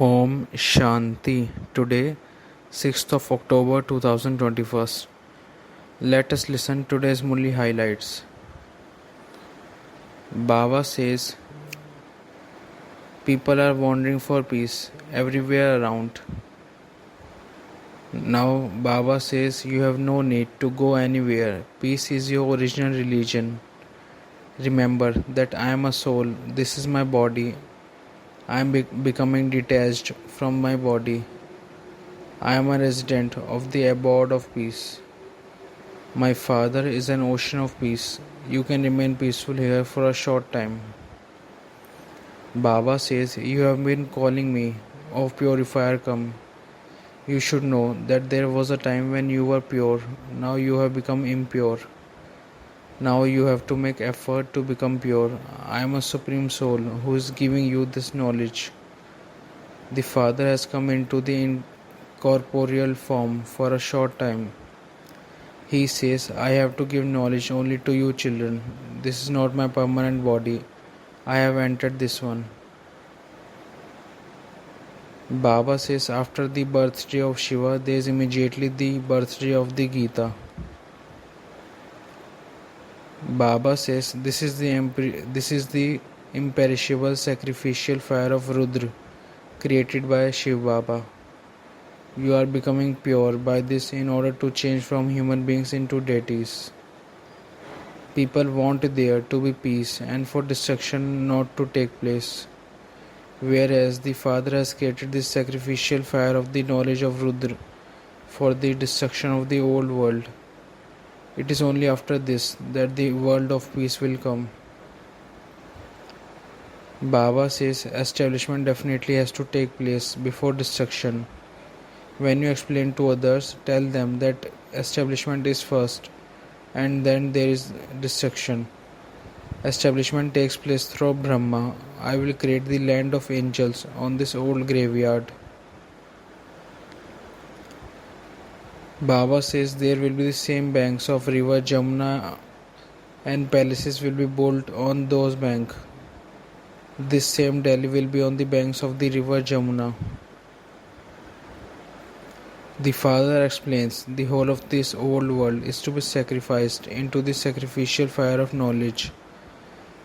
Om Shanti. Today, 6th of October 2021. Let us listen today's Murli highlights. Baba says people are wandering for peace everywhere around. Now Baba says you have no need to go anywhere. Peace is your original religion. Remember that I am a soul. This is my body. I am becoming detached from my body. I am a resident of the abode of peace. My father is an ocean of peace. You can remain peaceful here for a short time. Baba says, you have been calling me, O purifier, come. You should know that there was a time when you were pure. Now you have become impure. Now you have to make effort to become pure. I am a supreme soul who is giving you this knowledge. The Father has come into the incorporeal form for a short time. He says, I have to give knowledge only to you children. This is not my permanent body. I have entered this one. Baba says after the birthday of Shiva, there is immediately the birthday of the Gita. Baba says this is the imperishable sacrificial fire of Rudra created by Shiv Baba. You are becoming pure by this in order to change from human beings into deities. People want there to be peace and for destruction not to take place. Whereas the Father has created this sacrificial fire of the knowledge of Rudra for the destruction of the old world. It is only after this that the world of peace will come. Baba says establishment definitely has to take place before destruction. When you explain to others, tell them that establishment is first and then there is destruction. Establishment takes place through Brahma. I will create the land of angels on this old graveyard. Baba says there will be the same banks of river Jamuna and palaces will be built on those banks. This same Delhi will be on the banks of the river Jamuna. The Father explains the whole of this old world is to be sacrificed into the sacrificial fire of knowledge.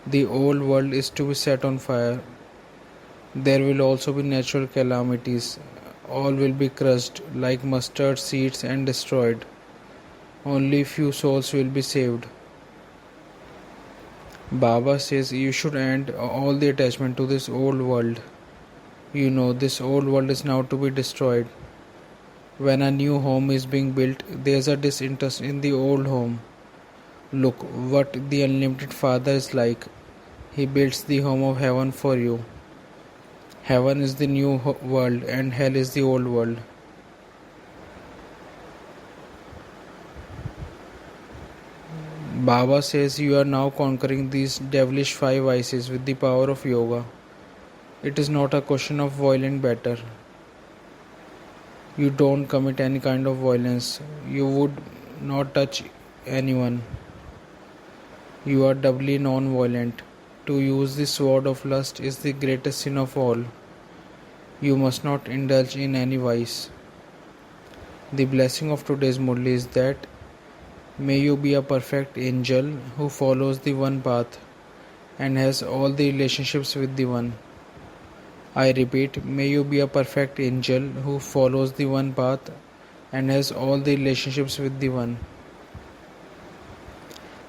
The old world is to be set on fire. There will also be natural calamities. All will be crushed like mustard seeds and destroyed. Only few souls will be saved. Baba says you should end all the attachment to this old world. You know this old world is now to be destroyed. When a new home is being built, there is a disinterest in the old home. Look what the Unlimited Father is like. He builds the home of heaven for you. Heaven is the new world and hell is the old world. Baba says you are now conquering these devilish 5 vices with the power of yoga. It is not a question of violent battle. You don't commit any kind of violence. You would not touch anyone. You are doubly non-violent. To use the sword of lust is the greatest sin of all. You must not indulge in any vice. The blessing of today's Murli is that may you be a perfect angel who follows the one path and has all the relationships with the one. I repeat, may you be a perfect angel who follows the one path and has all the relationships with the one.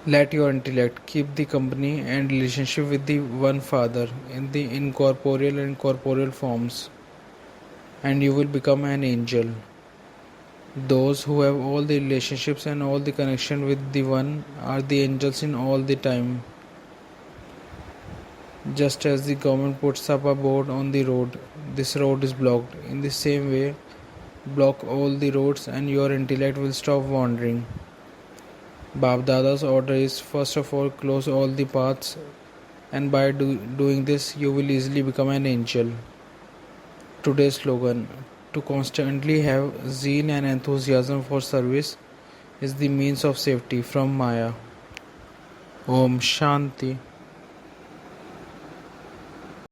Let your intellect keep the company and relationship with the one Father in the incorporeal and corporeal forms, and you will become an angel. Those who have all the relationships and all the connection with the one are the angels in all the time. Just as the government puts up a board on the road, this road is blocked. In the same way, block all the roads and your intellect will stop wandering. Bab Dada's order is first of all close all the paths, and by doing this you will easily become an angel. Today's slogan, to constantly have zeal and enthusiasm for service is the means of safety from Maya. Om Shanti.